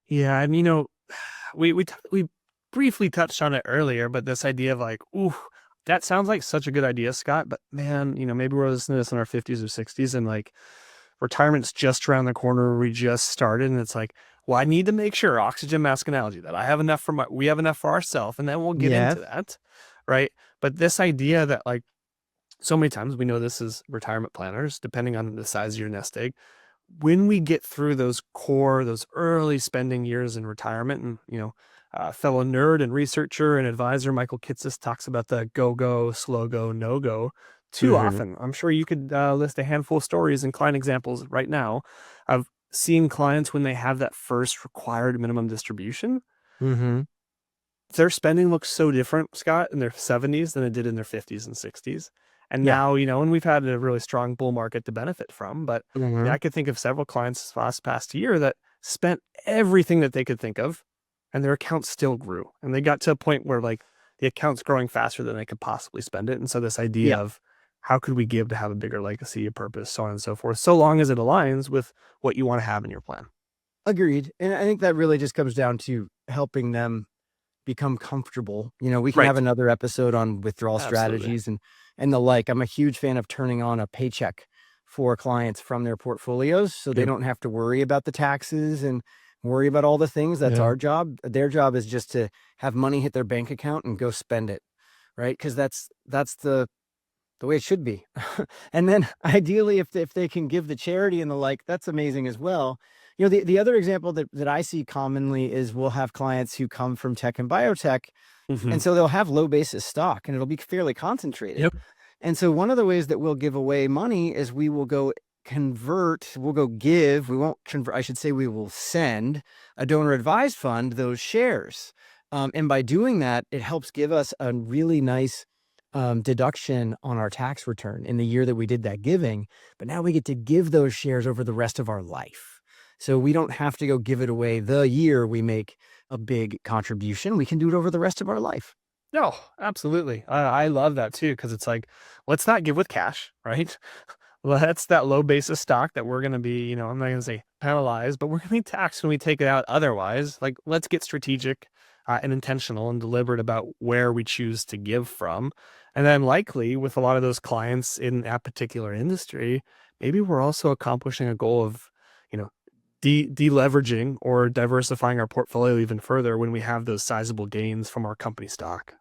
Yeah, and we briefly touched on it earlier, but this idea of like, ooh, that sounds like such a good idea, Scott. But man, maybe we're listening to this in our 50s or 60s, and like retirement's just around the corner. We just started, and it's like, well, I need to make sure, oxygen mask analogy, that we have enough for ourselves, and then we'll get Yeah. into that, right? But this idea that like so many times we know this as retirement planners, depending on the size of your nest egg, when we get through those early spending years in retirement, and fellow nerd and researcher and advisor Michael Kitces talks about the go, slow go, no go too Mm-hmm. often. I'm sure you could list a handful of stories and client examples right now of seeing clients when they have that first required minimum distribution. Mm-hmm. Their spending looks so different, Scott, in their 70s than it did in their 50s and 60s. And Yeah. now, and we've had a really strong bull market to benefit from. But Mm-hmm. I could think of several clients last past year that spent everything that they could think of, and their accounts still grew. And they got to a point where like the account's growing faster than they could possibly spend it. And so this idea Yeah. of how could we give to have a bigger legacy, a purpose, so on and so forth, so long as it aligns with what you want to have in your plan. Agreed. And I think that really just comes down to helping them become comfortable. We can have Right. another episode on withdrawal Absolutely. strategies and the like. I'm a huge fan of turning on a paycheck for clients from their portfolios so they Yep. don't have to worry about the taxes and worry about all the things. That's Yeah. our job. Their job is just to have money hit their bank account and go spend it, right? Because that's the way it should be. And then ideally, if they can give the charity and the like, that's amazing as well. The other example that I see commonly is we'll have clients who come from tech and biotech, Hmm. and so they'll have low basis stock and it'll be fairly concentrated. Yep. And so one of the ways that we'll give away money is we will go convert, we'll go give, we won't convert, I should say we will send a donor advised fund those shares. And by doing that, it helps give us a really nice deduction on our tax return in the year that we did that giving. But now we get to give those shares over the rest of our life. So we don't have to go give it away the year we make a big contribution. We can do it over the rest of our life. No, absolutely. I love that too, because it's like, let's not give with cash, right? Well, that's that low basis stock that we're going to be, I'm not going to say penalized, but we're going to be taxed when we take it out otherwise. Like, let's get strategic and intentional and deliberate about where we choose to give from. And then, likely, with a lot of those clients in that particular industry, maybe we're also accomplishing a goal of, you know, deleveraging or diversifying our portfolio even further when we have those sizable gains from our company stock.